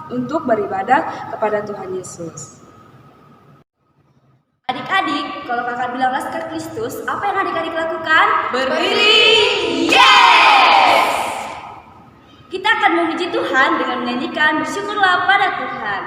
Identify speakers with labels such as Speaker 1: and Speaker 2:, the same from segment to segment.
Speaker 1: untuk beribadah kepada Tuhan Yesus.
Speaker 2: Adik-adik, kalau kakak bilang Laskar Kristus, apa yang adik-adik lakukan?
Speaker 1: Berdiri.
Speaker 2: Yes! Kita akan memuji Tuhan dengan menyanyikan bersyukurlah pada Tuhan.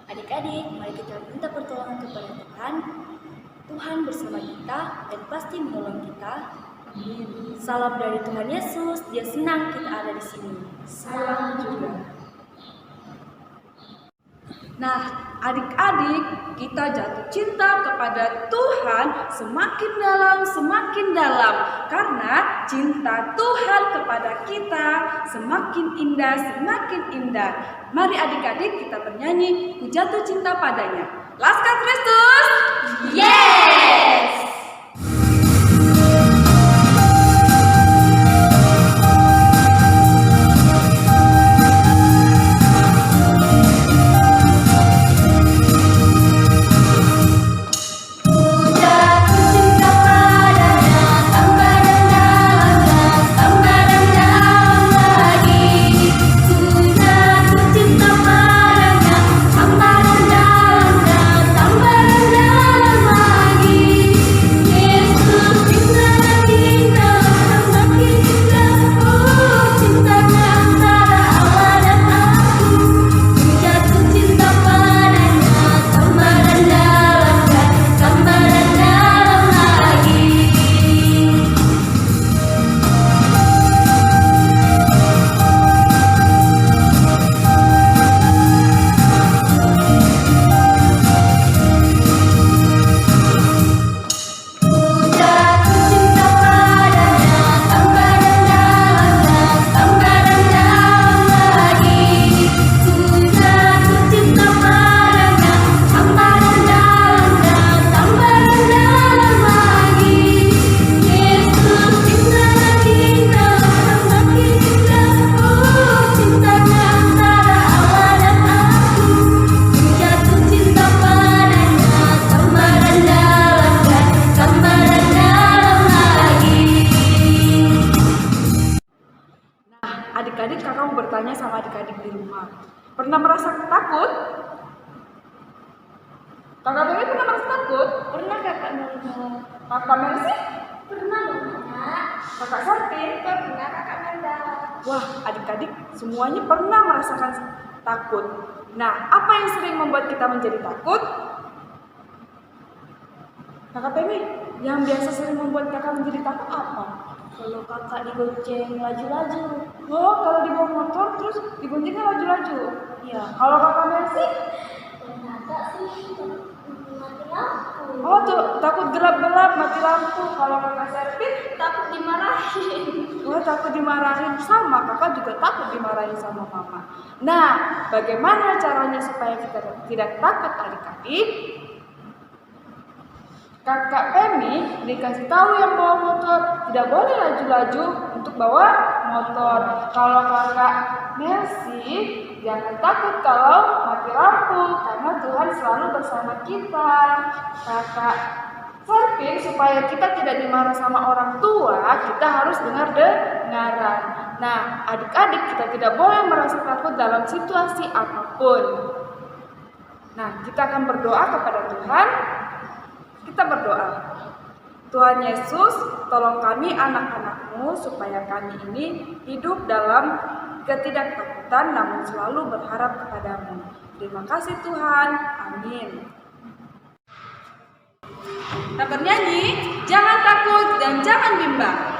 Speaker 2: Adik-adik, mari kita minta pertolongan kepada Tuhan. Tuhan bersama kita dan pasti menolong kita. Amin. Salam dari Tuhan Yesus, Dia senang kita ada di sini.
Speaker 1: Salam juga. Nah, adik-adik, kita jatuh cinta kepada Tuhan semakin dalam, karena cinta Tuhan kepada kita semakin indah. Mari adik-adik kita bernyanyi, ku jatuh cinta padanya. Laskar Kristus,
Speaker 2: Yes!
Speaker 1: Adik-adik, kakak mau bertanya sama adik-adik di rumah. Pernah merasa takut? Kakak Bebe pernah merasa takut?
Speaker 2: Pernah kakak Nurma?
Speaker 1: Kakak Mercy?
Speaker 2: Pernah dong kak.
Speaker 1: Kakak Sartin?
Speaker 2: Pernah kakak Nanda.
Speaker 1: Wah, adik-adik semuanya pernah merasakan takut. Nah, apa yang sering membuat kita menjadi takut? Kakak Bebe, yang biasa sering membuat kakak menjadi takut apa?
Speaker 2: Kalau kakak digonceng laju-laju.
Speaker 1: Oh, kalau dibawa motor terus digoncengnya laju-laju.
Speaker 2: Iya.
Speaker 1: Kalau kakak Mercy?
Speaker 2: Kakak sih mati lampu.
Speaker 1: Oh, tuh takut gelap-gelap mati lampu. Kalau kakak Serpin?
Speaker 2: Takut dimarahin.
Speaker 1: Oh, takut dimarahin. Sama, kakak juga takut dimarahin sama mama. Nah, bagaimana caranya supaya kita tidak takut adik-adik? Kakak Pemi dikasih tahu yang bawa motor tidak boleh laju-laju untuk bawa motor. Kalau kakak Mercy jangan takut kalau mati lampu karena Tuhan selalu bersama kita. Kakak Servin supaya kita tidak dimarahi sama orang tua, kita harus dengar-dengaran. Nah, adik-adik kita tidak boleh merasa takut dalam situasi apapun. Nah, kita akan berdoa kepada Tuhan. Kita berdoa. Tuhan Yesus, tolong kami anak-anak-Mu supaya kami ini hidup dalam ketidaktakutan namun selalu berharap kepadamu. Terima kasih Tuhan. Amin. Kita bernyanyi, jangan takut dan jangan bimbang.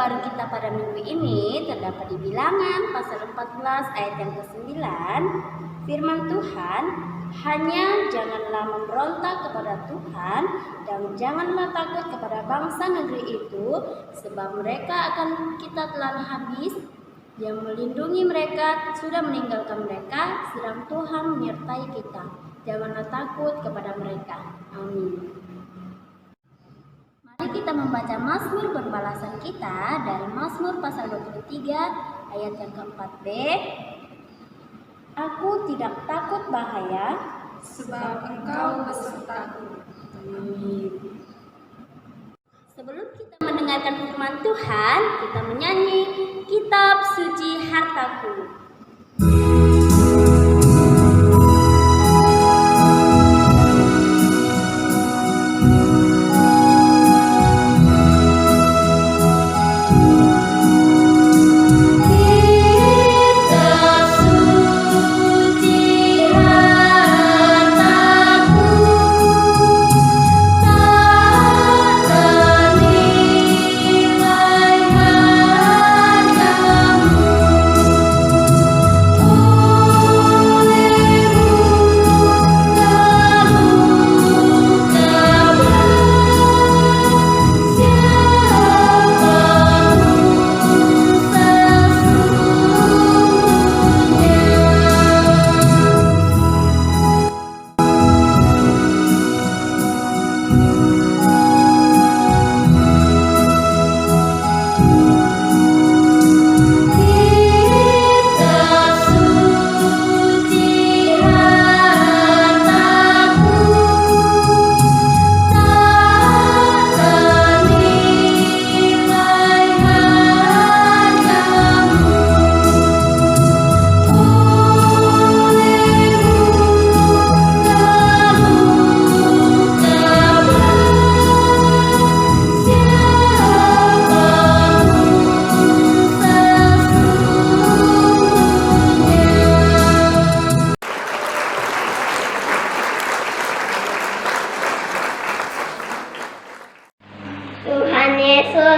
Speaker 3: baru kita pada minggu ini terdapat di Bilangan pasal 14 ayat yang ke-9. Firman Tuhan, hanya janganlah memberontak kepada Tuhan dan janganlah takut kepada bangsa negeri itu, sebab mereka akan kita telan habis. Yang melindungi mereka sudah meninggalkan mereka, sedang Tuhan menyertai kita. Janganlah takut kepada mereka. Amin. Mari kita membaca Mazmur berbalasan kita dari Mazmur pasal 23 ayat yang ke-4b. Aku tidak takut bahaya,
Speaker 1: sebab Engkau besertaku.
Speaker 3: Amin. Sebelum kita mendengarkan firman Tuhan, kita menyanyi Kitab Suci Hartaku.
Speaker 4: Kitab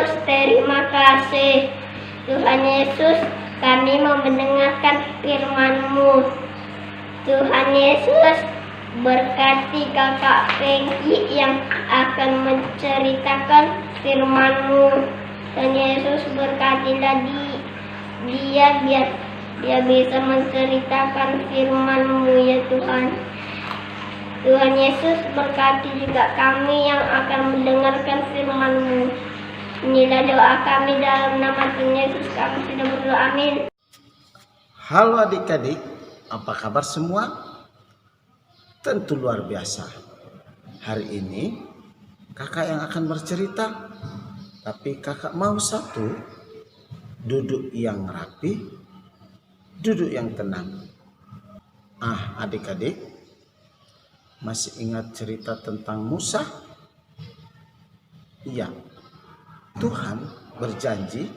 Speaker 4: Yesus, terima kasih. Tuhan Yesus, kami mau mendengarkan firman-Mu. Tuhan Yesus, berkati kakak Pengki yang akan menceritakan firman-Mu. Tuhan Yesus, berkatilah dia biar dia bisa menceritakan firman-Mu ya Tuhan. Tuhan Yesus, berkati juga kami yang akan mendengarkan firman-Mu. Inilah doa kami dalam nama Tuhan Yesus, kami sudah berdoa, amin.
Speaker 5: Halo adik-adik, apa kabar semua? Tentu luar biasa. Hari ini kakak yang akan bercerita, tapi kakak mau satu, duduk yang rapi, duduk yang tenang. Adik-adik, masih ingat cerita tentang Musa? Iya, Tuhan berjanji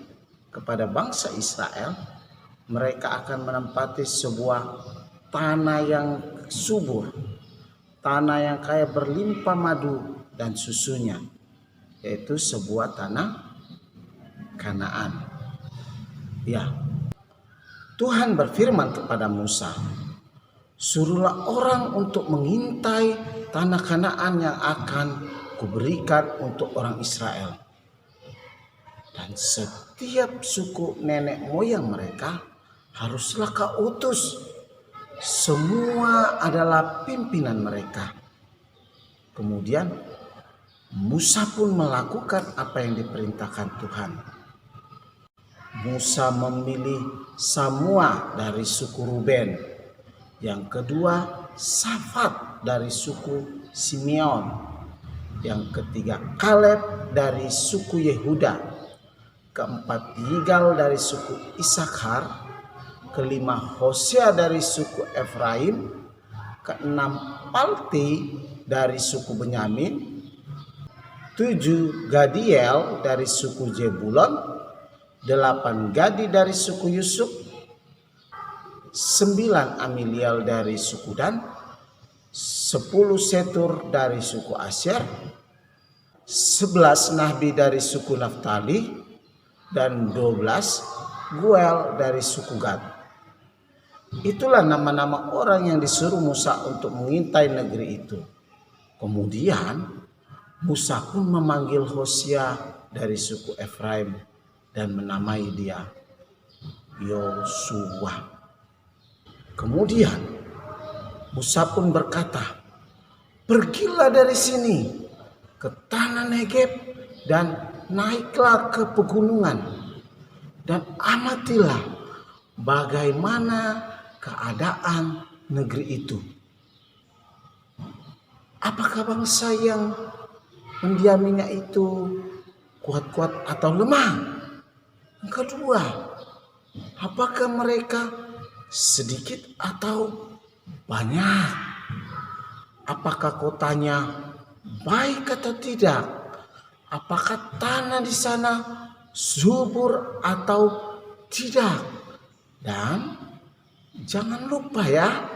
Speaker 5: kepada bangsa Israel mereka akan menempati sebuah tanah yang subur, tanah yang kaya berlimpah madu dan susunya, yaitu sebuah tanah Kanaan. Ya, Tuhan berfirman kepada Musa, suruhlah orang untuk mengintai tanah Kanaan yang akan kuberikan untuk orang Israel. Dan setiap suku nenek moyang mereka haruslah kau utus. Semua adalah pimpinan mereka. Kemudian Musa pun melakukan apa yang diperintahkan Tuhan. Musa memilih Samua dari suku Ruben. Yang kedua, Safat dari suku Simeon. Yang ketiga, Kaleb dari suku Yehuda. Keempat, Yigal dari suku Isakar. Kelima, Hosea dari suku Efraim. Keenam, Palti dari suku Benyamin. 7, Gadiel dari suku Zebulon. 8, Gadi dari suku Yusuf. 9, Amiliel dari suku Dan. 10, Setur dari suku Asyer. 11, Nahbi dari suku Naftali. Dan 12, Guel dari suku Gad. Itulah nama-nama orang yang disuruh Musa untuk mengintai negeri itu. Kemudian Musa pun memanggil Hosea dari suku Efraim dan menamai dia Yosua. Kemudian Musa pun berkata, pergilah dari sini ke tanah Negeb dan naiklah ke pegunungan dan amatilah bagaimana keadaan negeri itu. Apakah bangsa yang mendiaminya itu kuat-kuat atau lemah? Yang kedua, apakah mereka sedikit atau banyak? Apakah kotanya baik atau tidak? Apakah tanah di sana subur atau tidak? Dan jangan lupa ya,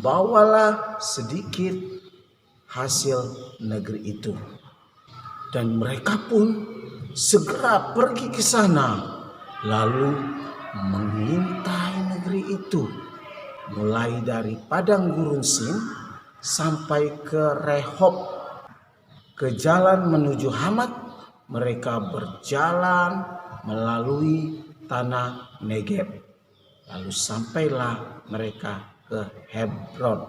Speaker 5: bawalah sedikit hasil negeri itu. Dan mereka pun segera pergi ke sana, lalu mengintai negeri itu, mulai dari padang gurun Sin sampai ke Rehob. Ke jalan menuju Hamat, mereka berjalan melalui tanah Negeb. Lalu sampailah mereka ke Hebron.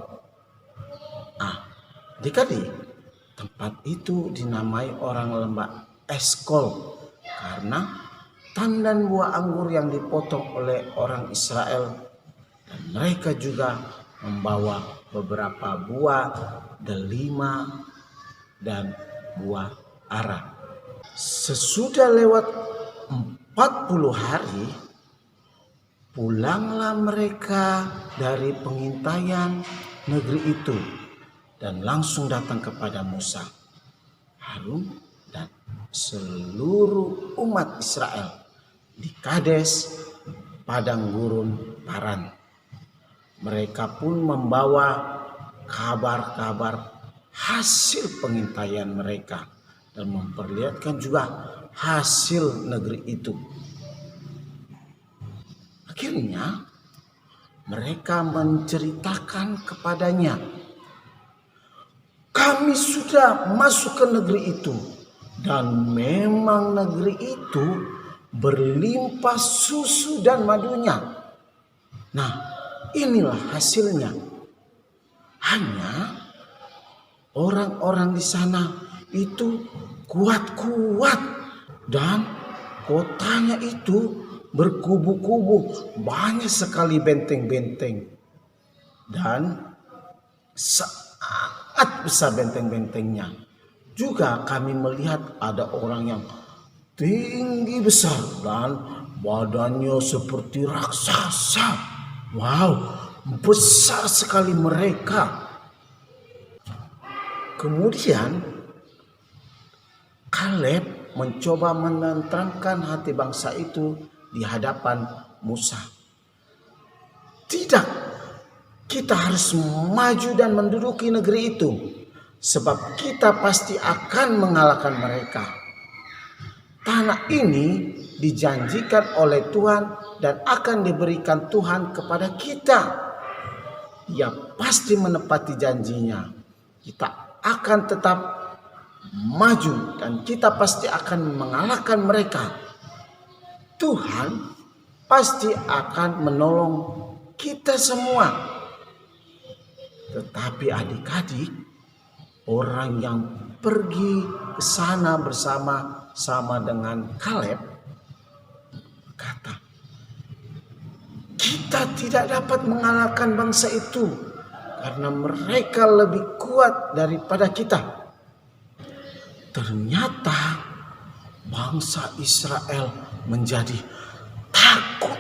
Speaker 5: Adik-adik, tempat itu dinamai orang lembah Eskol karena tandan buah anggur yang dipotong oleh orang Israel. Dan mereka juga membawa beberapa buah delima dan buah ara. Sesudah lewat 40 hari, pulanglah mereka dari pengintaian negeri itu dan langsung datang kepada Musa, Harun dan seluruh umat Israel di Kades, padang gurun Paran. Mereka pun membawa kabar-kabar hasil pengintaian mereka dan memperlihatkan juga hasil negeri itu. Akhirnya mereka menceritakan kepadanya, kami sudah masuk ke negeri itu, dan memang negeri itu berlimpah susu dan madunya. Nah, inilah hasilnya. Hanya orang-orang di sana itu kuat-kuat, dan kotanya itu berkubu-kubu, banyak sekali benteng-benteng, dan sangat besar benteng-bentengnya. Juga kami melihat ada orang yang tinggi besar dan badannya seperti raksasa. Wow, besar sekali mereka. Kemudian Kaleb mencoba menenteramkan hati bangsa itu di hadapan Musa. Tidak, kita harus maju dan menduduki negeri itu, sebab kita pasti akan mengalahkan mereka. Tanah ini dijanjikan oleh Tuhan dan akan diberikan Tuhan kepada kita. Ia pasti menepati janjinya. Kita akan tetap maju dan kita pasti akan mengalahkan mereka. Tuhan pasti akan menolong kita semua. Tetapi adik-adik, orang yang pergi ke sana bersama-sama dengan Kaleb kata, kita tidak dapat mengalahkan bangsa itu karena mereka lebih kuat daripada kita. Ternyata bangsa Israel menjadi takut.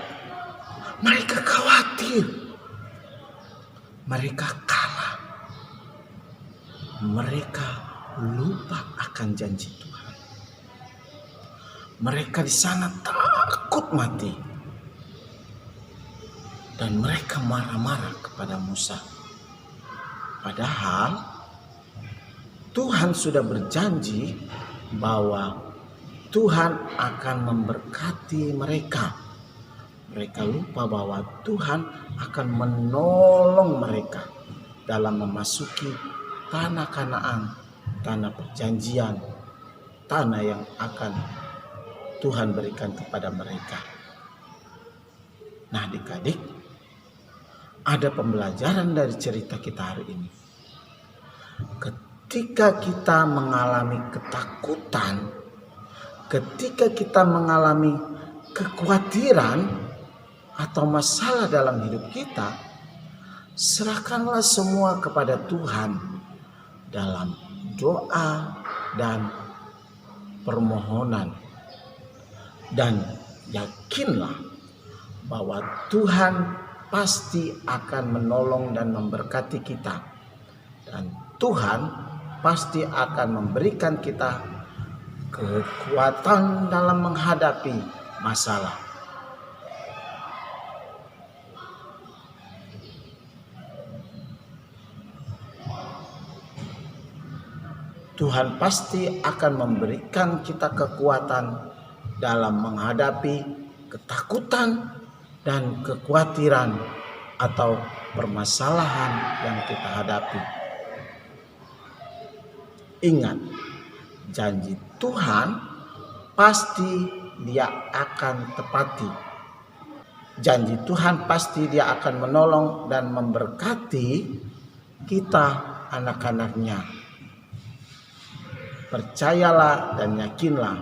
Speaker 5: Mereka khawatir. Mereka kalah. Mereka lupa akan janji Tuhan. Mereka di sana takut mati. Dan mereka marah-marah kepada Musa. Padahal Tuhan sudah berjanji bahwa Tuhan akan memberkati mereka. Mereka lupa bahwa Tuhan akan menolong mereka dalam memasuki tanah Kanaan, tanah perjanjian, tanah yang akan Tuhan berikan kepada mereka. Nah, adik-adik, ada pembelajaran dari cerita kita hari ini. Ketika kita mengalami ketakutan, ketika kita mengalami kekhawatiran atau masalah dalam hidup kita, serahkanlah semua kepada Tuhan dalam doa dan permohonan. Dan yakinlah bahwa Tuhan pasti akan menolong dan memberkati kita. Dan Tuhan pasti akan memberikan kita kekuatan dalam menghadapi masalah. Tuhan pasti akan memberikan kita kekuatan dalam menghadapi ketakutan dan kekhawatiran atau permasalahan yang kita hadapi. Ingat, janji Tuhan pasti Dia akan tepati. Janji Tuhan pasti Dia akan menolong dan memberkati kita, anak-anaknya. Percayalah dan yakinlah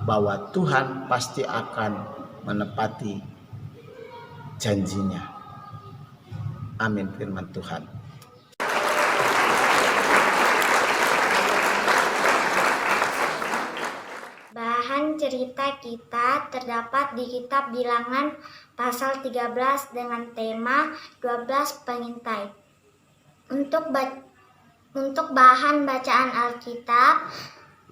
Speaker 5: bahwa Tuhan pasti akan menepati janjinya. Amin, firman Tuhan.
Speaker 6: Bahan cerita kita terdapat di kitab Bilangan pasal 13 dengan tema 12 pengintai. Untuk bahan bacaan Alkitab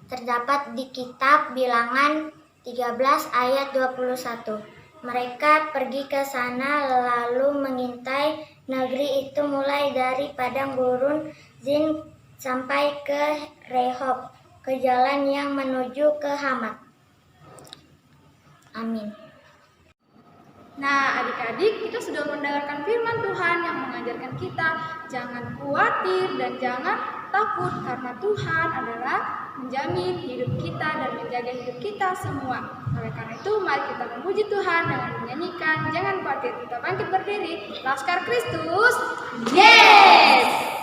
Speaker 6: terdapat di kitab Bilangan 13 ayat 21. Mereka pergi ke sana lalu mengintai negeri itu mulai dari padang gurun Zin sampai ke Rehob, ke jalan yang menuju ke Hamat. Amin.
Speaker 1: Nah, adik-adik, kita sudah mendengarkan firman Tuhan yang mengajarkan kita jangan khawatir dan jangan takut karena Tuhan adalah menjamin hidup kita dan menjaga hidup kita semua. Oleh karena itu, mari kita memuji Tuhan dengan menyanyikan jangan khawatir. Kita bangkit berdiri, Laskar Kristus. Yes!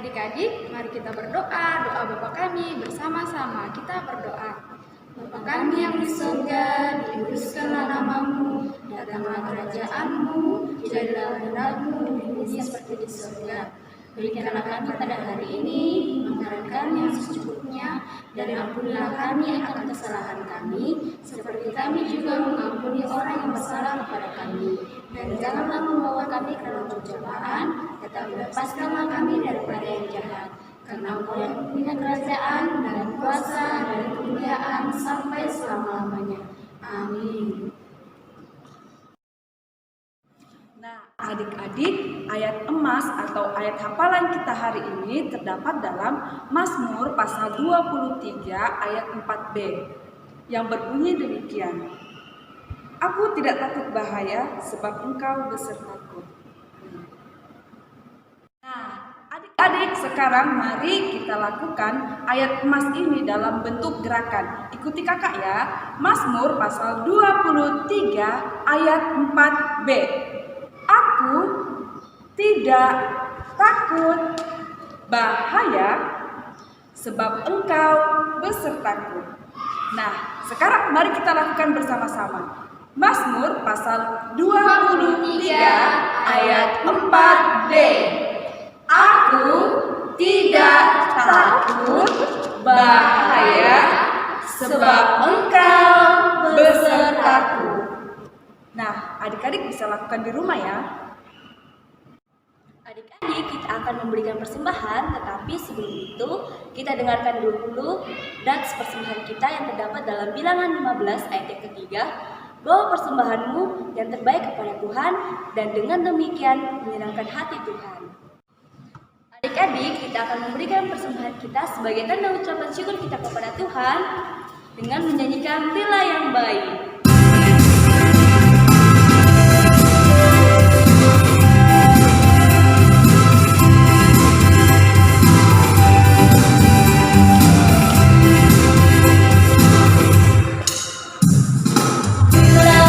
Speaker 1: Adik-adik, mari kita berdoa, doa Bapa kami bersama-sama. Kita berdoa. Bapa kami yang di surga, dikuduskanlah namamu, datanglah kerajaanmu, jadilah kehendak-Mu di bumi seperti di surga. Berikanlah kami pada hari ini makanan kami yang secukupnya, dan ampunilah kami akan kesalahan kami, seperti kami juga mengampuni orang yang bersalah kepada kami. Dan janganlah membawa kami ke dalam pencobaan, tetapi lepaskanlah kami daripada yang jahat. Karena Engkau yang punya kerajaan dan kuasa dan kemuliaan sampai selama-lamanya. Amin.
Speaker 7: Nah, adik-adik, ayat emas atau ayat hafalan kita hari ini terdapat dalam Mazmur pasal 23 ayat 4b yang berbunyi demikian. Aku tidak takut bahaya sebab Engkau besertaku. Nah, adik-adik, sekarang mari kita lakukan ayat emas ini dalam bentuk gerakan. Ikuti kakak ya. Mazmur pasal 23 ayat 4b. Aku tidak takut bahaya sebab Engkau besertaku. Nah, sekarang mari kita lakukan bersama-sama. Mazmur pasal 23 ayat 4b. Aku tidak takut bahaya sebab Engkau besertaku. Nah, adik-adik bisa lakukan di rumah ya.
Speaker 2: Adik-adik, kita akan memberikan persembahan, tetapi sebelum itu kita dengarkan dulu nats persembahan kita yang terdapat dalam Bilangan 15 ayat yang ketiga. Bawa persembahanmu yang terbaik kepada Tuhan, dan dengan demikian menyenangkan hati Tuhan. Adik-adik, kita akan memberikan persembahan kita sebagai tanda ucapan syukur kita kepada Tuhan dengan menyanyikan Lila yang baik.
Speaker 6: Bila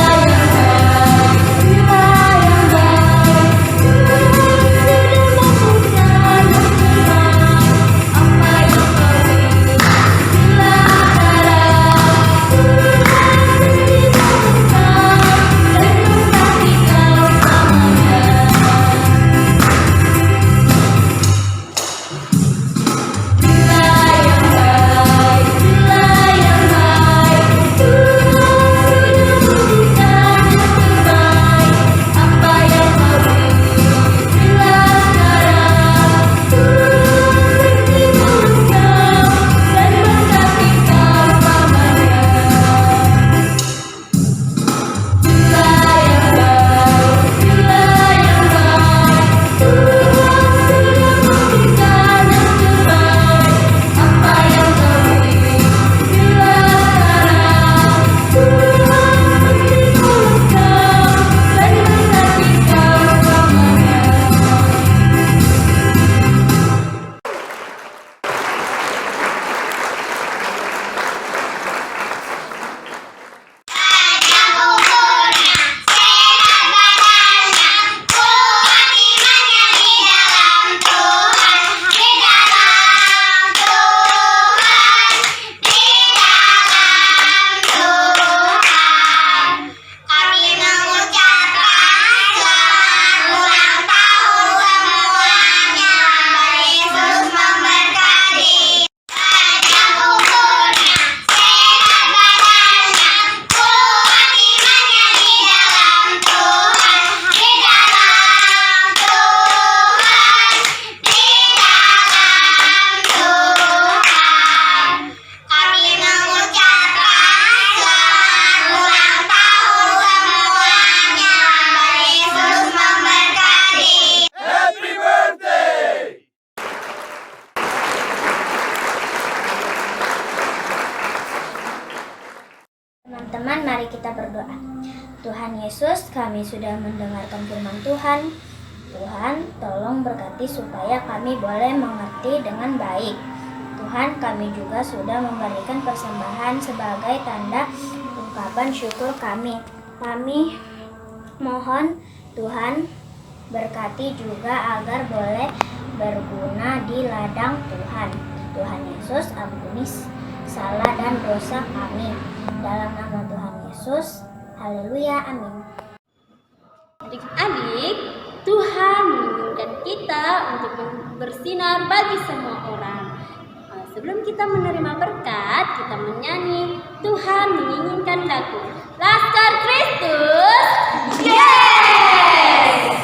Speaker 6: kami sudah mendengarkan firman Tuhan. Tuhan, tolong berkati supaya kami boleh mengerti dengan baik. Tuhan, kami juga sudah memberikan persembahan sebagai tanda ungkapan syukur kami. Kami mohon Tuhan berkati juga agar boleh berguna di ladang Tuhan. Tuhan Yesus, ampuni salah dan dosa kami. Dalam nama Tuhan Yesus, haleluya, amin.
Speaker 3: Adik-adik, Tuhan menginginkan kita untuk bersinar bagi semua orang. Sebelum kita menerima berkat, kita menyanyi Tuhan menginginkan daku. Laskar Kristus, yes!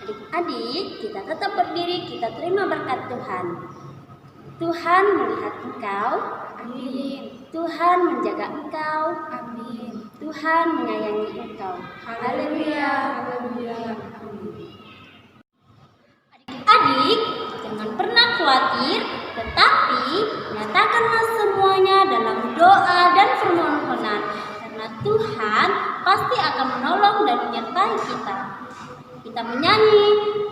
Speaker 3: Adik-adik, kita tetap berdiri, kita terima berkat Tuhan. Tuhan melihat engkau, amin. Tuhan menjaga engkau, amin. Tuhan menyayangi engkau, haleluya, haleluya, amin. Adik-adik, jangan pernah khawatir, tetapi nyatakanlah semuanya dalam doa dan permohonan, karena Tuhan pasti akan menolong dan menyertai kita. Kita menyanyi,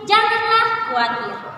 Speaker 3: janganlah khawatir.